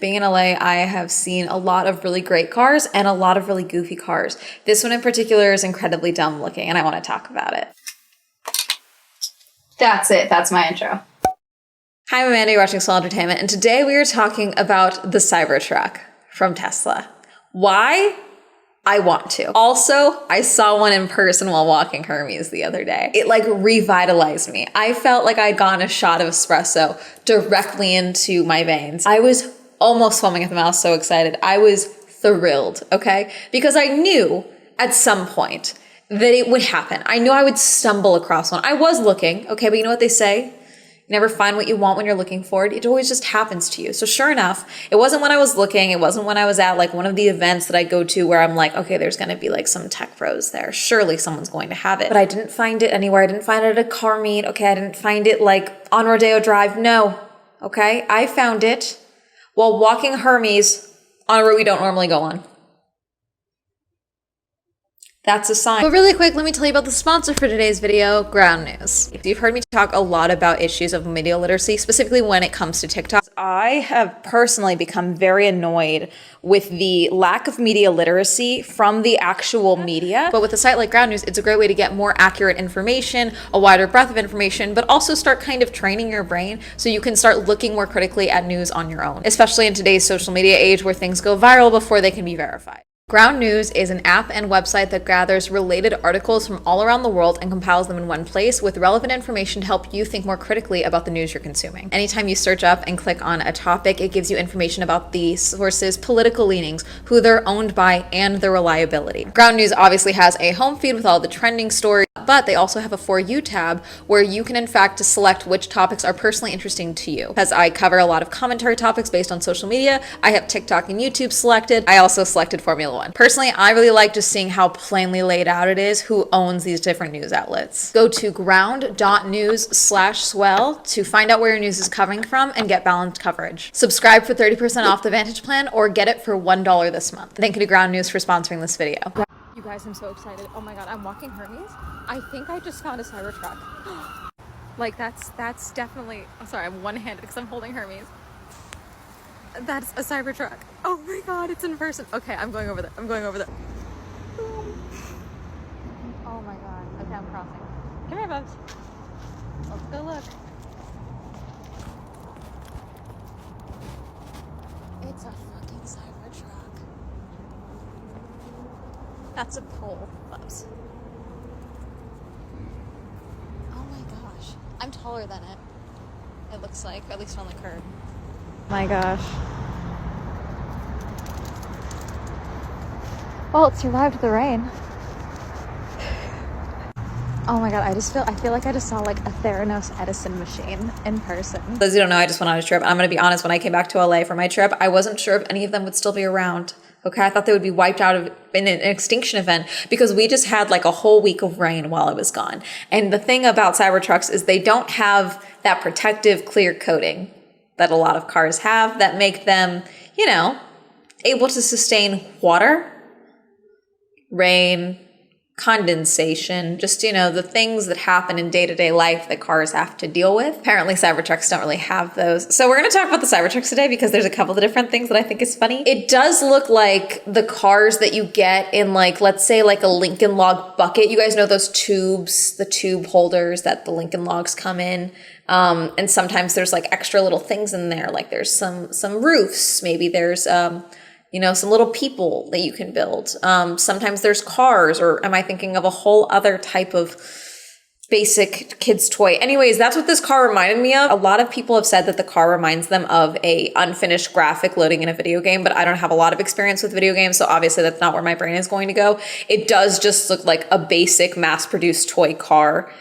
Being in LA, I have seen a lot of really great cars and a lot of really goofy cars. This one in particular is incredibly dumb looking, and I want to talk about it. That's it. That's my intro. Hi, I'm Amanda, you're watching Swell Entertainment, and today we are talking about the Cybertruck from Tesla. Why? I want to. Also, I saw one in person while walking Hermes the other day. It like revitalized me. I felt like I'd gotten a shot of espresso directly into my veins. I was almost foaming at the mouth, so excited. I was thrilled, okay? Because I knew at some point that it would happen. I knew I would stumble across one. I was looking, okay, but you know what they say? You never find what you want when you're looking for it. It always just happens to you. So sure enough, it wasn't when I was looking. It wasn't when I was at like one of the events that I go to where I'm like, okay, there's going to be like some tech pros there. Surely someone's going to have it. But I didn't find it anywhere. I didn't find it at a car meet. Okay, I didn't find it like on Rodeo Drive. No, okay? I found it while walking Hermes on a route we don't normally go on. That's a sign. But really quick, let me tell you about the sponsor for today's video, Ground News. You've heard me talk a lot about issues of media literacy, specifically when it comes to TikTok. I have personally become very annoyed with the lack of media literacy from the actual media. But with a site like Ground News, it's a great way to get more accurate information, a wider breadth of information, but also start kind of training your brain so you can start looking more critically at news on your own, especially in today's social media age where things go viral before they can be verified. Ground News is an app and website that gathers related articles from all around the world and compiles them in one place with relevant information to help you think more critically about the news you're consuming. Anytime you search up and click on a topic, it gives you information about the source's political leanings, who they're owned by, and their reliability. Ground News obviously has a home feed with all the trending stories, but they also have a For You tab where you can in fact select which topics are personally interesting to you. As I cover a lot of commentary topics based on social media, I have TikTok and YouTube selected. I also selected Formula One. Personally, I really like just seeing how plainly laid out it is who owns these different news outlets. Go to ground.news/swell to find out where your news is coming from and get balanced coverage. Subscribe for 30% off the Vantage plan or get it for $1 this month. Thank you to Ground News for sponsoring this video. You guys, I'm so excited. Oh my god, I'm walking Hermes. I think I just found a Cybertruck. Like that's definitely, I'm sorry, I'm one-handed because I'm holding Hermes. That's a Cybertruck. Oh my god, it's in person. Okay, I'm going over there. Oh my god. Okay, I'm crossing. Come here, Bubs. Let's go look. It's a fucking Cybertruck. That's a pole, Bubs. Oh my gosh. I'm taller than it. It looks like, at least on the curb. My gosh. Well, it survived the rain. Oh my god, I feel like I just saw like a Theranos Edison machine in person. Those who don't know, I just went on a trip. I'm gonna be honest, when I came back to LA for my trip, I wasn't sure if any of them would still be around. Okay, I thought they would be wiped out in an extinction event because we just had like a whole week of rain while I was gone. And the thing about Cybertrucks is they don't have that protective clear coating that a lot of cars have that make them, you know, able to sustain water, rain, condensation, just, you know, the things that happen in day-to-day life that cars have to deal with. Apparently Cybertrucks don't really have those. So we're going to talk about the Cybertrucks today because there's a couple of different things that I think is funny. It does look like the cars that you get in like, let's say like a Lincoln Log bucket. You guys know those tubes, the tube holders that the Lincoln Logs come in. And sometimes there's like extra little things in there. Like there's some roofs, maybe there's, you know, some little people that you can build. Sometimes there's cars, or am I thinking of a whole other type of basic kid's toy? Anyways, that's what this car reminded me of. A lot of people have said that the car reminds them of a unfinished graphic loading in a video game, but I don't have a lot of experience with video games, so obviously that's not where my brain is going to go. It does just look like a basic mass-produced toy car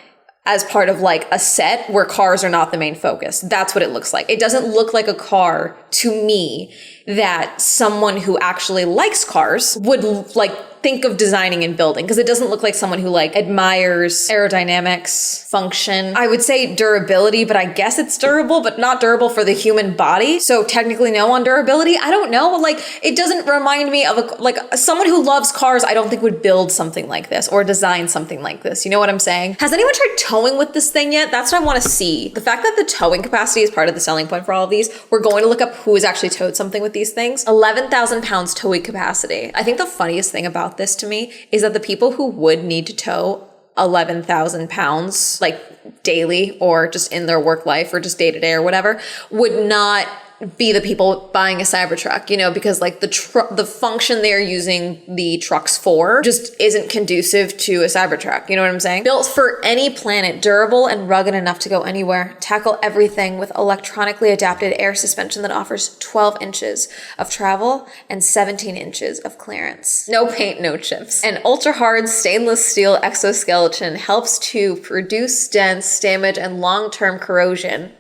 as part of like a set where cars are not the main focus. That's what it looks like. It doesn't look like a car to me that someone who actually likes cars would like think of designing and building, because it doesn't look like someone who like admires aerodynamics, function. I would say durability, but I guess it's durable, but not durable for the human body. So technically no on durability. I don't know. Like, it doesn't remind me of like someone who loves cars. I don't think would build something like this or design something like this. You know what I'm saying? Has anyone tried towing with this thing yet? That's what I want to see. The fact that the towing capacity is part of the selling point for all of these, we're going to look up who has actually towed something with these things. 11,000 pounds towing capacity. I think the funniest thing about this to me is that the people who would need to tow 11,000 pounds, like daily or just in their work life or just day to day or whatever, would not be the people buying a Cybertruck, you know, because like the function they're using the trucks for just isn't conducive to a Cybertruck. You know what I'm saying? Built for any planet, durable and rugged enough to go anywhere, tackle everything with electronically adapted air suspension that offers 12 inches of travel and 17 inches of clearance. No paint, no chips. An ultra hard stainless steel exoskeleton helps to reduce dents, damage, and long-term corrosion.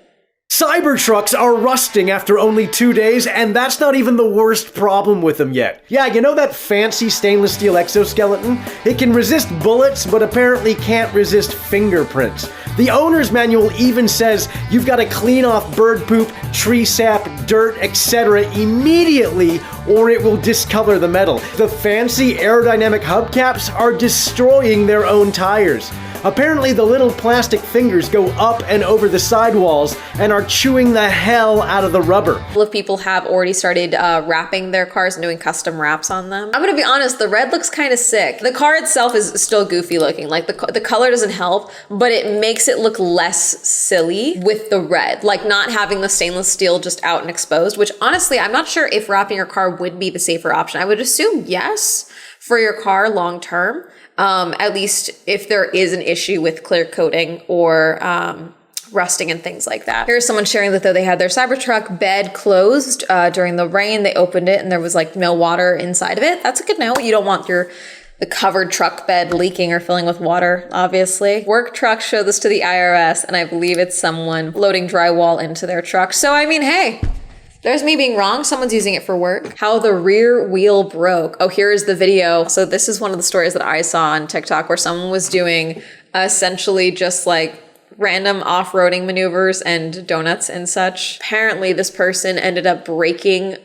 Cybertrucks are rusting after only 2 days, and that's not even the worst problem with them yet. Yeah, you know that fancy stainless steel exoskeleton? It can resist bullets, but apparently can't resist fingerprints. The owner's manual even says you've got to clean off bird poop, tree sap, dirt, etc. immediately, or it will discolor the metal. The fancy aerodynamic hubcaps are destroying their own tires. Apparently the little plastic fingers go up and over the sidewalls and are chewing the hell out of the rubber. A couple of people have already started wrapping their cars and doing custom wraps on them. I'm gonna be honest, the red looks kind of sick. The car itself is still goofy looking. Like the color doesn't help, but it makes it look less silly with the red. Like not having the stainless steel just out and exposed, which honestly, I'm not sure if wrapping your car would be the safer option. I would assume yes for your car long term. At least if there is an issue with clear coating or rusting and things like that. Here's someone sharing that though they had their Cybertruck bed closed during the rain. They opened it and there was like no water inside of it. That's a good note. You don't want the covered truck bed leaking or filling with water, obviously. Work trucks show this to the IRS, and I believe it's someone loading drywall into their truck. So I mean, hey, there's me being wrong. Someone's using it for work. How the rear wheel broke. Oh, here's the video. So this is one of the stories that I saw on TikTok where someone was doing essentially just like random off-roading maneuvers and donuts and such. Apparently this person ended up breaking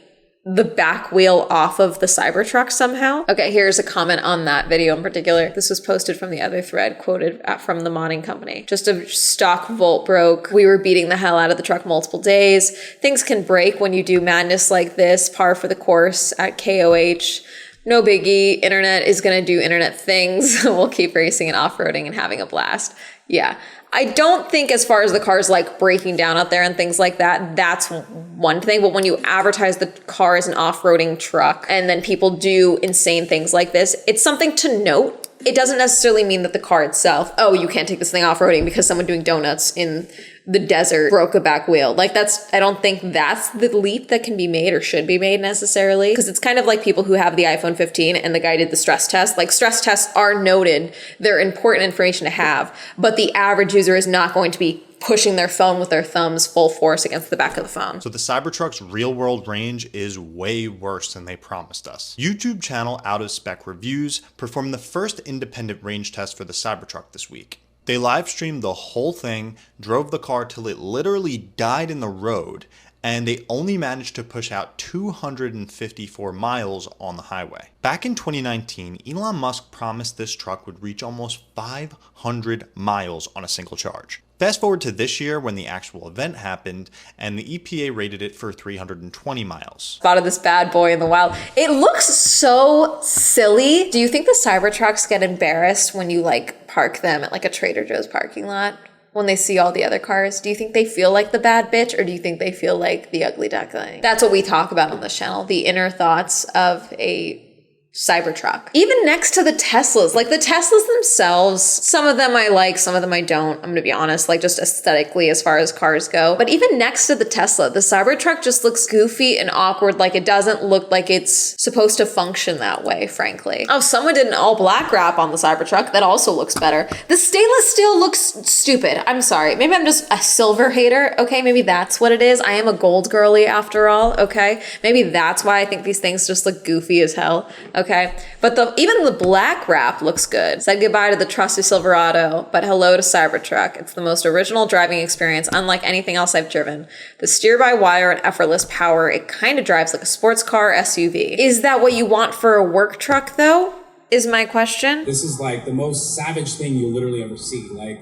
the back wheel off of the Cybertruck somehow. Okay, here's a comment on that video in particular. This was posted from the other thread, quoted from the modding company. Just a stock volt broke. We were beating the hell out of the truck multiple days. Things can break when you do madness like this. Par for the course at KOH. No biggie. Internet is gonna do internet things. We'll keep racing and off-roading and having a blast. Yeah. I don't think as far as the cars like breaking down out there and things like that, that's one thing. But when you advertise the car as an off-roading truck and then people do insane things like this, it's something to note. It doesn't necessarily mean that the car itself, oh, you can't take this thing off-roading because someone doing donuts in the desert broke a back wheel. Like I don't think that's the leap that can be made or should be made necessarily. Because it's kind of like people who have the iPhone 15 and the guy did the stress test. Like stress tests are noted. They're important information to have. But the average user is not going to be pushing their phone with their thumbs full force against the back of the phone. So the Cybertruck's real world range is way worse than they promised us. YouTube channel Out of Spec Reviews performed the first independent range test for the Cybertruck this week. They live streamed the whole thing, drove the car till it literally died in the road, and they only managed to push out 254 miles on the highway. Back in 2019, Elon Musk promised this truck would reach almost 500 miles on a single charge. Fast forward to this year when the actual event happened and the EPA rated it for 320 miles. Spotted this bad boy in the wild. It looks so silly. Do you think the Cybertrucks get embarrassed when you like park them at like a Trader Joe's parking lot? When they see all the other cars, do you think they feel like the bad bitch or do you think they feel like the ugly duckling? That's what we talk about on this channel, the inner thoughts of a Cybertruck. Even next to the Teslas, like the Teslas themselves, some of them I like, some of them I don't. I'm gonna be honest, like just aesthetically as far as cars go. But even next to the Tesla, the Cybertruck just looks goofy and awkward. Like it doesn't look like it's supposed to function that way, frankly. Oh, someone did an all black wrap on the Cybertruck. That also looks better. The stainless steel looks stupid. I'm sorry. Maybe I'm just a silver hater. Okay, maybe that's what it is. I am a gold girly after all. Okay, maybe that's why I think these things just look goofy as hell. Okay. okay? But even the black wrap looks good. Said goodbye to the trusty Silverado, but hello to Cybertruck. It's the most original driving experience, unlike anything else I've driven. The steer-by-wire and effortless power, it kind of drives like a sports car SUV. Is that what you want for a work truck, though? Is my question. This is like the most savage thing you'll literally ever see. Like,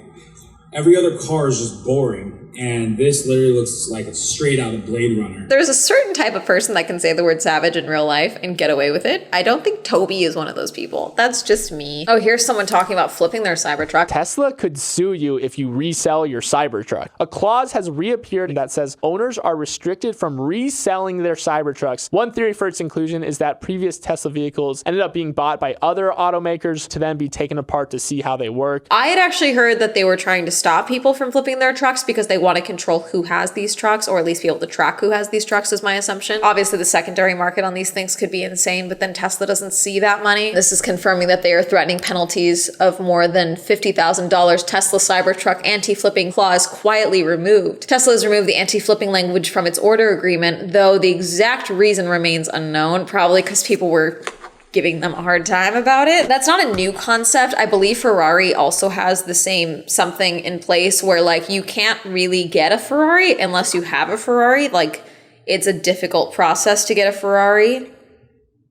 every other car is just boring, and this literally looks like it's straight out of Blade Runner. There's a certain type of person that can say the word savage in real life and get away with it. I don't think Toby is one of those people. That's just me. Oh, here's someone talking about flipping their Cybertruck. Tesla could sue you if you resell your Cybertruck. A clause has reappeared that says owners are restricted from reselling their Cybertrucks. One theory for its inclusion is that previous Tesla vehicles ended up being bought by other automakers to then be taken apart to see how they work. I had actually heard that they were trying to stop people from flipping their trucks because they want to control who has these trucks, or at least be able to track who has these trucks, is my assumption. Obviously, the secondary market on these things could be insane, but then Tesla doesn't see that money. This is confirming that they are threatening penalties of more than $50,000. Tesla Cybertruck anti-flipping clause quietly removed. Tesla has removed the anti-flipping language from its order agreement, though the exact reason remains unknown, probably because people were giving them a hard time about it. That's not a new concept. I believe Ferrari also has the same something in place where like you can't really get a Ferrari unless you have a Ferrari. Like it's a difficult process to get a Ferrari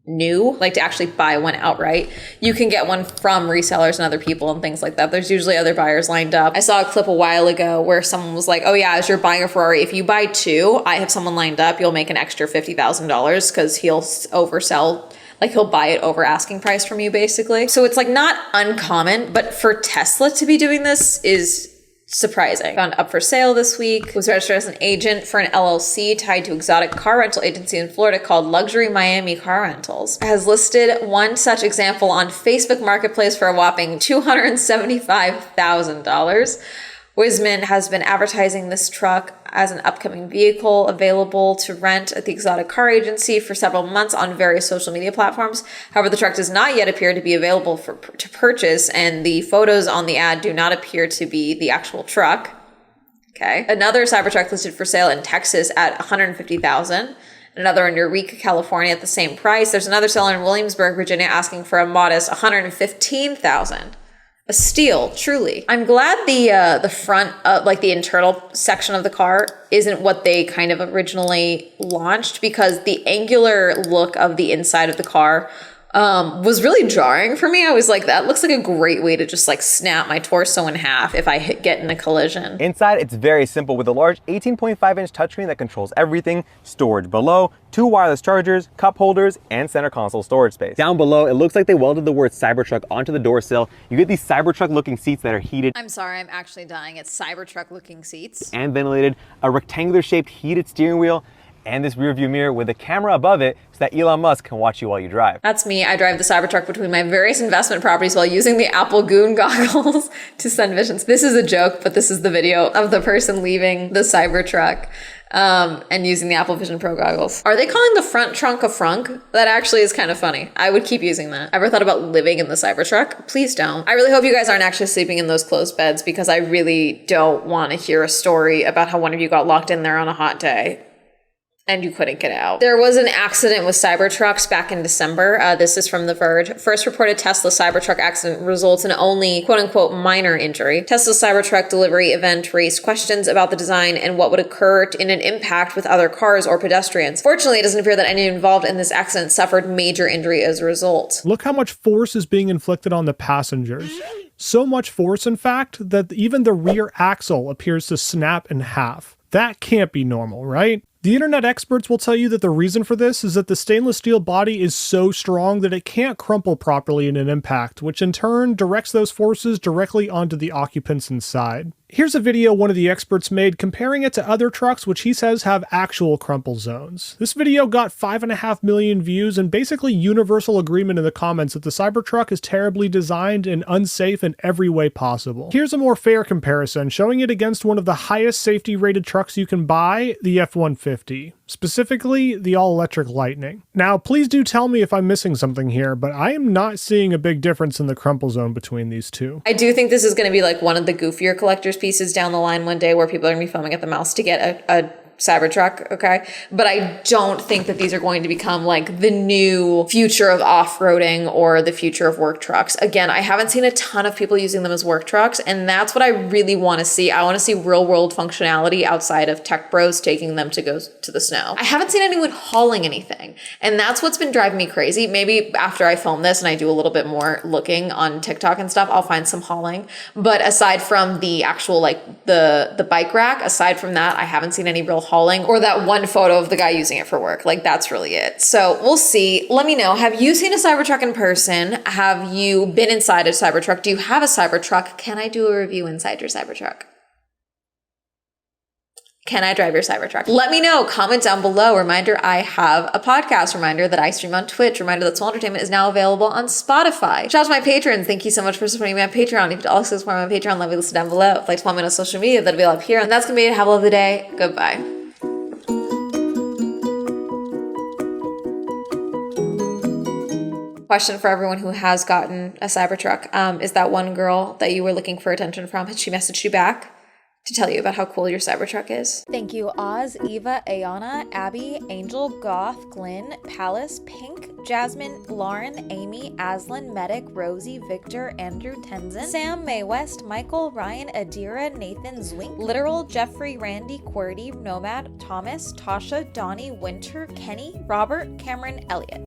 new, like to actually buy one outright. You can get one from resellers and other people and things like that. There's usually other buyers lined up. I saw a clip a while ago where someone was like, oh yeah, as you're buying a Ferrari, if you buy two, I have someone lined up, you'll make an extra $50,000 because he'll oversell. Like he'll buy it over asking price from you basically. So it's like not uncommon, but for Tesla to be doing this is surprising. Found up for sale this week. Was registered as an agent for an LLC tied to exotic car rental agency in Florida called Luxury Miami Car Rentals. Has listed one such example on Facebook Marketplace for a whopping $275,000. Wisman has been advertising this truck as an upcoming vehicle available to rent at the exotic car agency for several months on various social media platforms. However, the truck does not yet appear to be available to purchase, and the photos on the ad do not appear to be the actual truck. Okay. Another Cybertruck listed for sale in Texas at $150,000. Another in Eureka, California at the same price. There's another seller in Williamsburg, Virginia asking for a modest $115,000. A steal, truly. I'm glad the front, like the internal section of the car isn't what they kind of originally launched, because the angular look of the inside of the car was really jarring for me. I was like, that looks like a great way to just like snap my torso in half if I get in a collision. Inside, it's very simple with a large 18.5-inch touchscreen that controls everything. Storage below, 2 wireless chargers, cup holders, and center console storage space. Down below, it looks like they welded the word Cybertruck onto the door sill. You get these Cybertruck-looking seats that are heated. I'm sorry, I'm actually dying. It's Cybertruck-looking seats. And ventilated, a rectangular-shaped heated steering wheel, and this rear view mirror with a camera above it so that Elon Musk can watch you while you drive. That's me. I drive the Cybertruck between my various investment properties while using the Apple Goon goggles to send visions. This is a joke, but this is the video of the person leaving the Cybertruck and using the Apple Vision Pro goggles. Are they calling the front trunk a frunk? That actually is kind of funny. I would keep using that. Ever thought about living in the Cybertruck? Please don't. I really hope you guys aren't actually sleeping in those closed beds, because I really don't want to hear a story about how one of you got locked in there on a hot day and you couldn't get out. There was an accident with Cybertrucks back in December. This is from The Verge. First reported Tesla Cybertruck accident results in only quote-unquote minor injury. Tesla's Cybertruck delivery event raised questions about the design and what would occur in an impact with other cars or pedestrians. Fortunately, it doesn't appear that anyone involved in this accident suffered major injury as a result. Look how much force is being inflicted on the passengers. So much force, in fact, that even the rear axle appears to snap in half. That can't be normal, right? The internet experts will tell you that the reason for this is that the stainless steel body is so strong that it can't crumple properly in an impact, which in turn directs those forces directly onto the occupants inside. Here's a video one of the experts made comparing it to other trucks which he says have actual crumple zones. This video got 5.5 million views and basically universal agreement in the comments that the Cybertruck is terribly designed and unsafe in every way possible. Here's a more fair comparison, showing it against one of the highest safety rated trucks you can buy, the F-150. Specifically, the all-electric Lightning. Now, please do tell me if I'm missing something here, but I am not seeing a big difference in the crumple zone between these two. I do think this is going to be like one of the goofier collector's pieces down the line one day where people are going to be foaming at the mouth to get a Cybertruck, okay? But I don't think that these are going to become like the new future of off-roading or the future of work trucks. Again, I haven't seen a ton of people using them as work trucks, and that's what I really want to see. I want to see real-world functionality outside of tech bros taking them to go to the snow. I haven't seen anyone hauling anything, and that's what's been driving me crazy. Maybe after I film this and I do a little bit more looking on TikTok and stuff, I'll find some hauling. But aside from the actual like the bike rack, aside from that, I haven't seen any real hauling or that one photo of the guy using it for work. Like that's really it. So we'll see. Let me know. Have you seen a Cybertruck in person? Have you been inside a Cybertruck? Do you have a Cybertruck? Can I do a review inside your Cybertruck? Can I drive your Cybertruck? Let me know. Comment down below. Reminder, I have a podcast. Reminder that I stream on Twitch. Reminder that Swell Entertainment is now available on Spotify. Shout out to my patrons. Thank you so much for supporting me on Patreon. If you'd also support me on Patreon, let me listen down below. If you'd like to follow me on social media, that'll be all up here. And that's going to be it. Have a lovely day. Goodbye. Question for everyone who has gotten a Cybertruck. Is that one girl that you were looking for attention from, had she messaged you back to tell you about how cool your Cybertruck is? Thank you, Oz, Eva, Ayana, Abby, Angel, Goth, Glenn, Palace, Pink, Jasmine, Lauren, Amy, Aslan, Medic, Rosie, Victor, Andrew, Tenzin, Sam, May West, Michael, Ryan, Adira, Nathan, Zwink, Literal, Jeffrey, Randy, QWERTY, Nomad, Thomas, Tasha, Donnie, Winter, Kenny, Robert, Cameron, Elliott.